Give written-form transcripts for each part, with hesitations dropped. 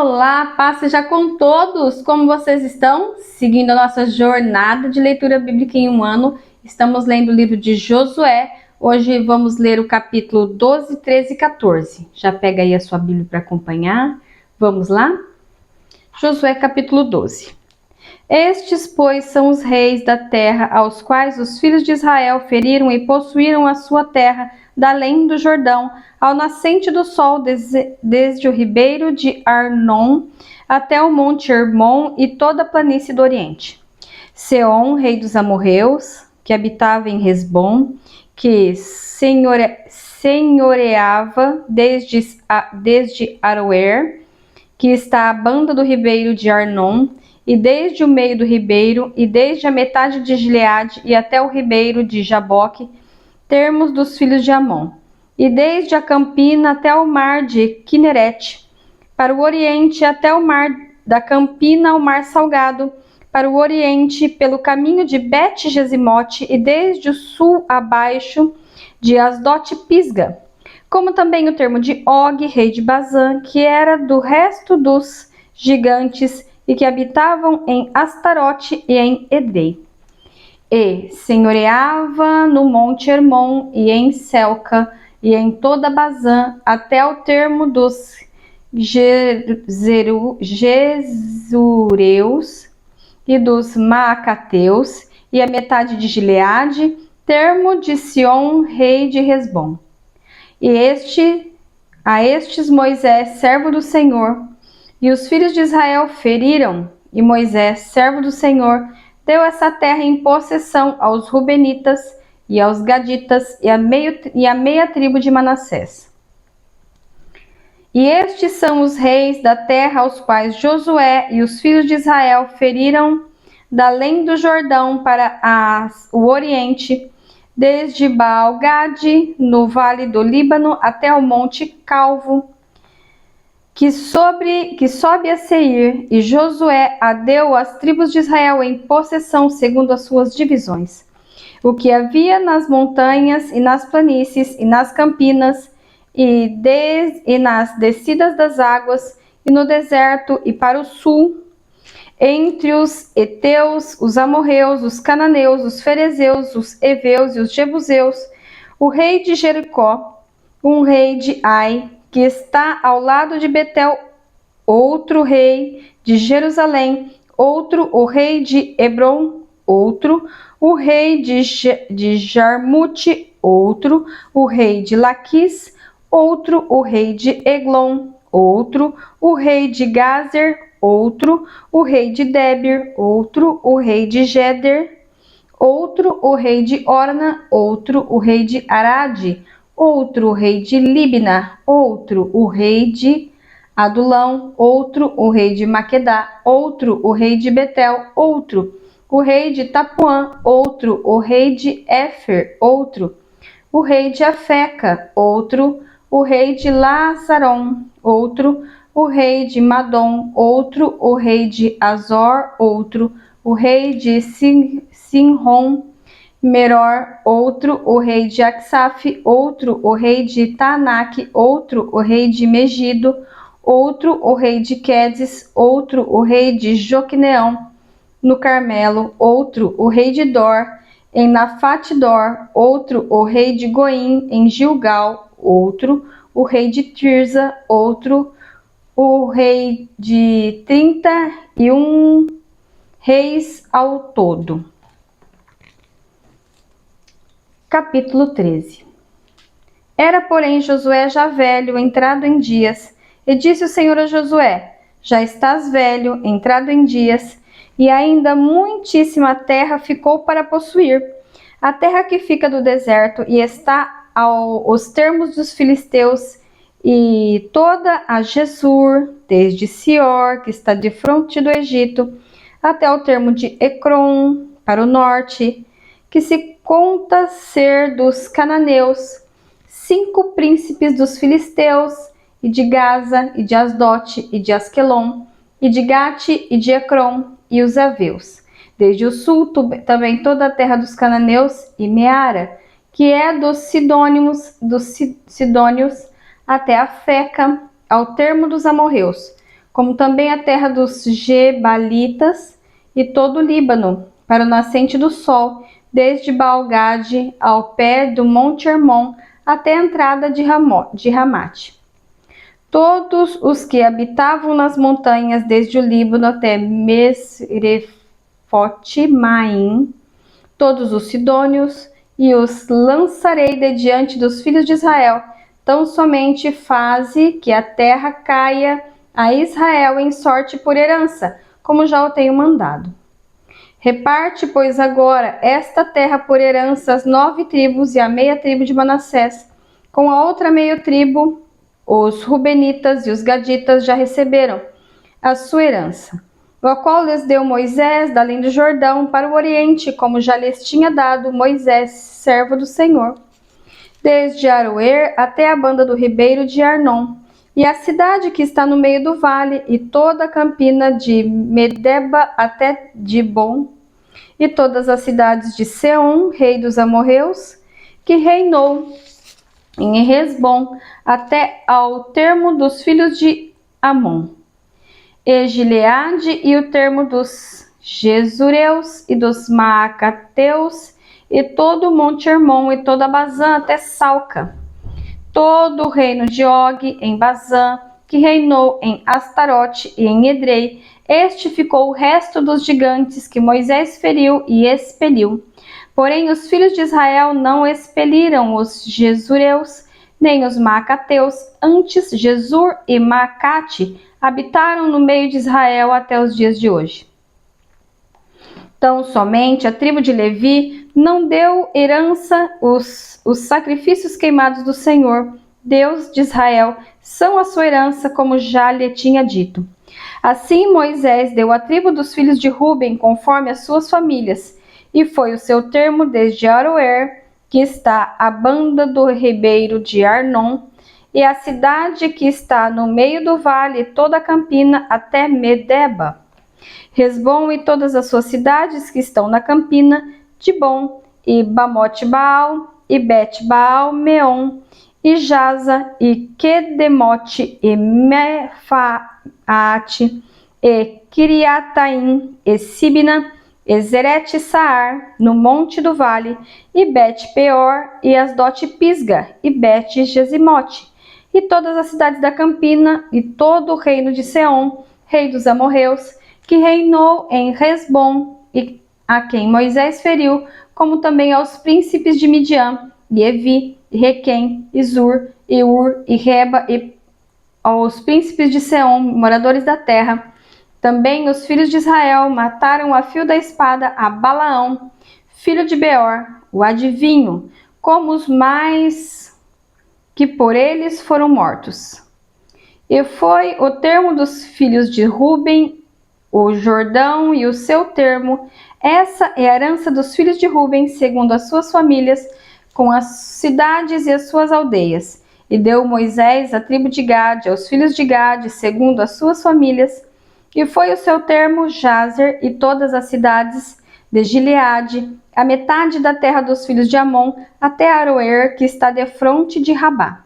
Olá, paz seja com todos! Como vocês estão? Seguindo a nossa jornada de leitura bíblica em um ano, estamos lendo o livro de Josué. Hoje vamos ler o capítulo 12, 13 e 14. Já pega aí a sua Bíblia para acompanhar. Vamos lá? Josué capítulo 12. Estes, pois, são os reis da terra, aos quais os filhos de Israel feriram e possuíram a sua terra, da além do Jordão, ao nascente do sol, desde o ribeiro de Arnon até o monte Hermon e toda a planície do Oriente. Seom, rei dos amorreus, que habitava em Hesbom, que senhoreava desde Aroer, que está à banda do ribeiro de Arnon, e desde o meio do ribeiro, e desde a metade de Gileade, e até o ribeiro de Jaboque, termos dos filhos de Amon, e desde a campina até o mar de Quinerete, para o oriente até o mar da campina ao mar salgado, para o oriente pelo caminho de Bet-Jesimote, e desde o sul abaixo de Asdote-Pisga, como também o termo de Og, rei de Bazã, que era do resto dos gigantes e que habitavam em Astarote e em Edrei. E senhoreava no monte Hermon e em Selca e em toda Bazã, até o termo dos Gesureus e dos Maacateus, e a metade de Gileade, termo de Sion, rei de Hesbom. E a estes Moisés, servo do Senhor, e os filhos de Israel feriram, e Moisés, servo do Senhor, deu essa terra em possessão aos Rubenitas e aos Gaditas e a meia tribo de Manassés. E estes são os reis da terra aos quais Josué e os filhos de Israel feriram da além do Jordão para o oriente, desde Baal-Gade, no vale do Líbano, até o monte Calvo, que sobe a Seir, e Josué a deu às tribos de Israel em possessão segundo as suas divisões. O que havia nas montanhas e nas planícies e nas campinas e nas descidas das águas e no deserto e para o sul, entre os heteus, os amorreus, os cananeus, os ferezeus, os heveus e os jebuseus, o rei de Jericó, um rei de Ai, que está ao lado de Betel, outro rei de Jerusalém, outro o rei de Hebron, outro o rei de Jarmute, outro o rei de Laquis, outro o rei de Eglon, outro o rei de Gazer, outro o rei de Debir, outro o rei de Geder, outro o rei de Orna, outro o rei de Arade, outro o rei de Libna, outro o rei de Adulão, outro o rei de Maquedá, outro o rei de Betel, outro o rei de Tapuã, outro o rei de Éfer, outro o rei de Afeca, outro o rei de Lazaron, outro o rei de Madom, outro o rei de Azor, outro o rei de Sinrom, Meror, outro o rei de Aksaf, outro o rei de Taanac, outro o rei de Megido, outro o rei de Quedes, outro o rei de Joqueneão, no Carmelo, outro o rei de Dor, em Nafate-Dor, outro o rei de Goim, em Gilgal, outro o rei de Tirza, outro o rei de 31 reis ao todo. Capítulo 13. Era, porém, Josué já velho, entrado em dias, e disse o Senhor a Josué: já estás velho, entrado em dias, e ainda muitíssima terra ficou para possuir. A terra que fica do deserto e está aos termos dos filisteus, e toda a Gesur, desde Sior, que está de fronte do Egito, até o termo de Ecrom, para o norte, que se conta ser dos cananeus, 5 príncipes dos filisteus, e de Gaza, e de Asdote, e de Asquelon, e de Gate, e de Ecrom, e os heveus. Desde o sul também toda a terra dos cananeus, e Meara, que é dos sidônios, até a Feca, ao termo dos amorreus, como também a terra dos Gebalitas e todo o Líbano, para o nascente do sol, desde Baal-Gade ao pé do Monte Hermon, até a entrada de Ramate. Todos os que habitavam nas montanhas, desde o Líbano até Mesrefote-Maim, todos os sidônios, e os lançarei de diante dos filhos de Israel. Tão somente faze que a terra caia a Israel em sorte por herança, como já o tenho mandado. Reparte, pois, agora esta terra por herança às 9 tribos e a meia tribo de Manassés, com a outra meia tribo, os Rubenitas e os Gaditas já receberam a sua herança, a qual lhes deu Moisés da além do Jordão para o oriente, como já lhes tinha dado Moisés, servo do Senhor, desde Aroer até a banda do ribeiro de Arnon, e a cidade que está no meio do vale, e toda a campina de Medeba até Dibon, e todas as cidades de Seom, rei dos amorreus, que reinou em Hesbom, até ao termo dos filhos de Amon, e Gileade, e o termo dos Jesureus e dos Maacateus, e todo o Monte Hermon, e toda Bazã até Salca, todo o reino de Og em Bazã, que reinou em Astarote e em Edrei. Este ficou o resto dos gigantes que Moisés feriu e expeliu. Porém, os filhos de Israel não expeliram os Jesureus, nem os Maacateus. Antes, Jesur e Maacate habitaram no meio de Israel até os dias de hoje. Tão somente a tribo de Levi não deu herança. Os sacrifícios queimados do Senhor, Deus de Israel, são a sua herança, como já lhe tinha dito. Assim Moisés deu à tribo dos filhos de Ruben conforme as suas famílias, e foi o seu termo desde Aroer, que está à banda do ribeiro de Arnon, e a cidade que está no meio do vale, toda a campina, até Medeba. Hesbom e todas as suas cidades que estão na campina, Dibon, e Bamote-Baal, e Bet-Baal-Meon, e Jaza, e Quedemote, e Mefaate, e Kiriataim, e Sibna, e Zerete-Saar, no monte do vale, e Bet-Peor, e Asdote-Pisga, e Bet-Gesimote, e todas as cidades da campina, e todo o reino de Seom, rei dos amorreus, que reinou em Hesbom, e a quem Moisés feriu, como também aos príncipes de Midian, e Evi, e Requem, e Zur, e Ur, e Reba, e aos príncipes de Seom, moradores da terra. Também os filhos de Israel mataram a fio da espada a Balaão, filho de Beor, o adivinho, como os mais que por eles foram mortos. E foi o termo dos filhos de Ruben, o Jordão e o seu termo. Essa é a herança dos filhos de Ruben, segundo as suas famílias, com as cidades e as suas aldeias. E deu Moisés a tribo de Gade aos filhos de Gade, segundo as suas famílias. E foi o seu termo Jazer e todas as cidades de Gileade, a metade da terra dos filhos de Amon, até Aroer, que está defronte de Rabá.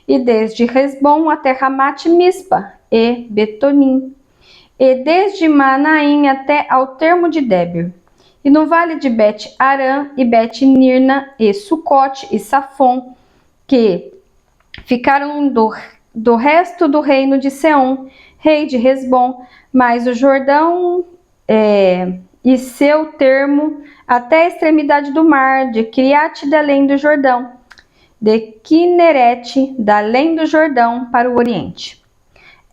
E desde Hesbom até Ramate-Mispa e Betonim, e desde Manaim até ao termo de Débir, e no vale de Bet-Arã e Bet-Nirna e Sucote e Safon, que ficaram do resto do reino de Seom, rei de Hesbom, mais o Jordão e seu termo, até a extremidade do mar, de Criate de além do Jordão, de Quinerete, da além do Jordão, para o oriente.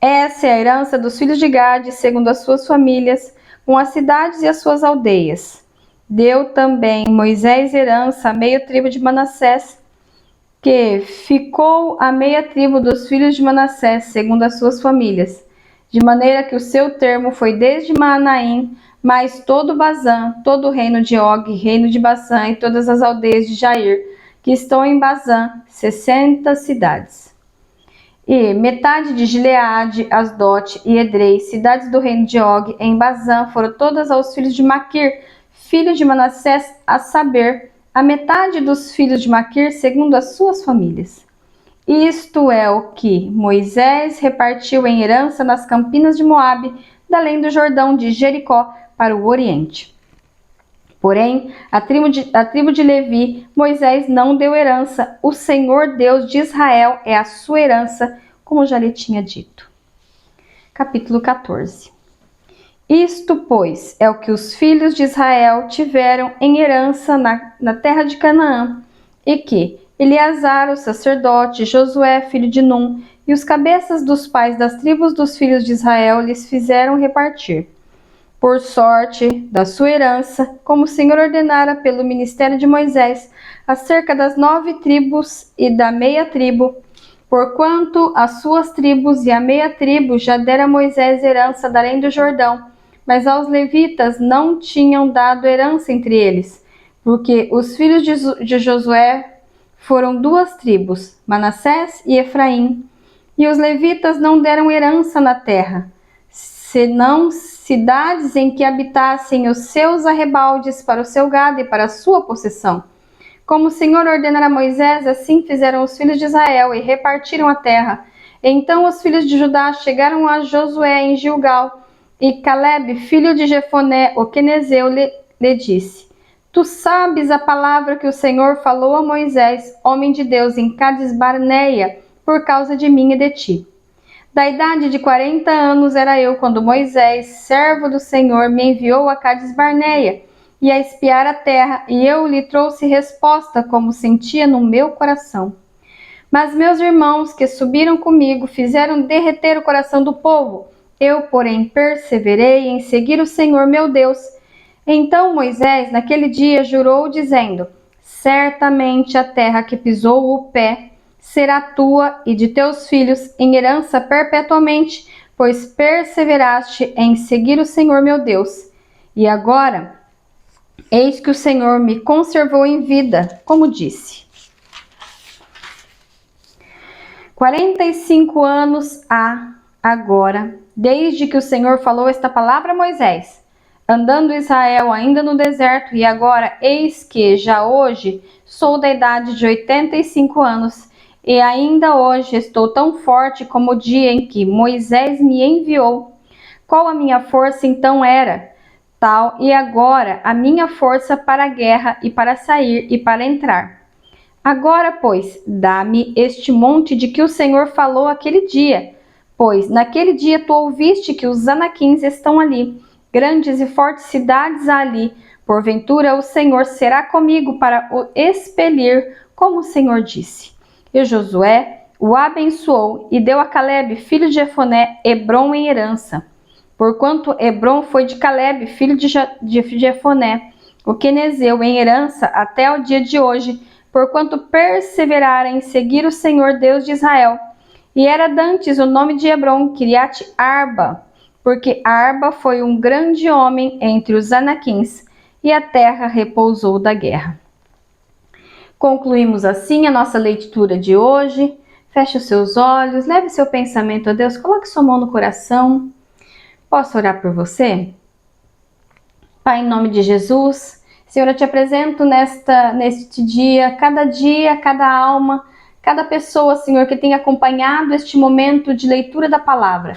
Essa é a herança dos filhos de Gade, segundo as suas famílias, com as cidades e as suas aldeias. Deu também Moisés herança à meia tribo de Manassés, que ficou a meia tribo dos filhos de Manassés, segundo as suas famílias, de maneira que o seu termo foi desde Manaim, mais todo Bazã, todo o reino de Og, reino de Bazã, e todas as aldeias de Jair, que estão em Bazã, 60 cidades. E metade de Gileade, Asdote e Edrei, cidades do reino de Og, em Bazã, foram todas aos filhos de Maquir, filho de Manassés, a saber, a metade dos filhos de Maquir, segundo as suas famílias. Isto é o que Moisés repartiu em herança nas campinas de Moabe, da além do Jordão de Jericó para o oriente. Porém, a tribo de Levi, Moisés não deu herança. O Senhor Deus de Israel é a sua herança, como já lhe tinha dito. Capítulo 14. Isto, pois, é o que os filhos de Israel tiveram em herança na terra de Canaã, e que Eleazar, o sacerdote, Josué, filho de Num, e os cabeças dos pais das tribos dos filhos de Israel lhes fizeram repartir, por sorte da sua herança, como o Senhor ordenara pelo ministério de Moisés, acerca das 9 tribos e da meia tribo, porquanto as suas tribos e a meia tribo já dera a Moisés herança da além do Jordão, mas aos levitas não tinham dado herança entre eles, porque os filhos de Josué foram 2 tribos, Manassés e Efraim, e os levitas não deram herança na terra, senão cidades em que habitassem os seus arrebaldes para o seu gado e para a sua possessão. Como o Senhor ordenara a Moisés, assim fizeram os filhos de Israel e repartiram a terra. Então os filhos de Judá chegaram a Josué em Gilgal, e Caleb, filho de Jefoné, o quenezeu, lhe disse: Tu sabes a palavra que o Senhor falou a Moisés, homem de Deus, em Cades Barneia, por causa de mim e de ti. Da idade de 40 anos era eu quando Moisés, servo do Senhor, me enviou a Cades Barneia e a espiar a terra, e eu lhe trouxe resposta como sentia no meu coração. Mas meus irmãos que subiram comigo fizeram derreter o coração do povo. Eu, porém, perseverei em seguir o Senhor meu Deus. Então Moisés, naquele dia, jurou, dizendo: Certamente a terra que pisou o pé será tua e de teus filhos em herança perpetuamente, pois perseveraste em seguir o Senhor meu Deus. E agora, eis que o Senhor me conservou em vida, como disse. 45 anos há agora, desde que o Senhor falou esta palavra a Moisés, andando Israel ainda no deserto, e agora, eis que, já hoje, sou da idade de 85 anos, e ainda hoje estou tão forte como o dia em que Moisés me enviou. Qual a minha força então era? Tal, e agora a minha força para a guerra e para sair e para entrar. Agora, pois, dá-me este monte de que o Senhor falou aquele dia, pois naquele dia tu ouviste que os anaquins estão ali, grandes e fortes cidades há ali. Porventura o Senhor será comigo para o expelir, como o Senhor disse. E Josué o abençoou e deu a Caleb, filho de Jefoné, Hebrom em herança. Porquanto Hebrom foi de Caleb, filho de Jefoné, o quenezeu, em herança até o dia de hoje, porquanto perseverara em seguir o Senhor Deus de Israel. E era dantes o nome de Hebrom, Kiriat Arba, porque Arba foi um grande homem entre os anaquins, e a terra repousou da guerra. Concluímos assim a nossa leitura de hoje. Feche os seus olhos, leve seu pensamento a Deus, coloque sua mão no coração. Posso orar por você? Pai, em nome de Jesus, Senhor, eu te apresento neste dia, cada alma, cada pessoa, Senhor, que tem acompanhado este momento de leitura da palavra.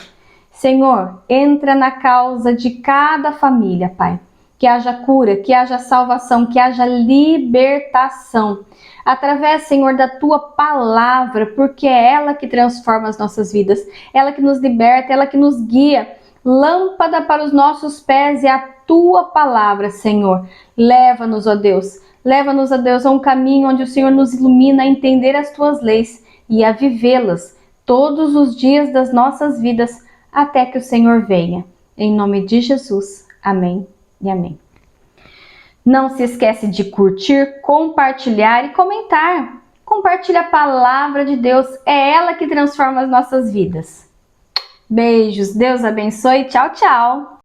Senhor, entra na causa de cada família, Pai. Que haja cura, que haja salvação, que haja libertação. Através, Senhor, da Tua palavra, porque é ela que transforma as nossas vidas, ela que nos liberta, ela que nos guia. Lâmpada para os nossos pés é a Tua palavra, Senhor. Leva-nos, ó Deus, a um caminho onde o Senhor nos ilumina a entender as Tuas leis e a vivê-las todos os dias das nossas vidas, até que o Senhor venha. Em nome de Jesus. Amém e amém. Não se esquece de curtir, compartilhar e comentar. Compartilhe a palavra de Deus, é ela que transforma as nossas vidas. Beijos, Deus abençoe, tchau, tchau!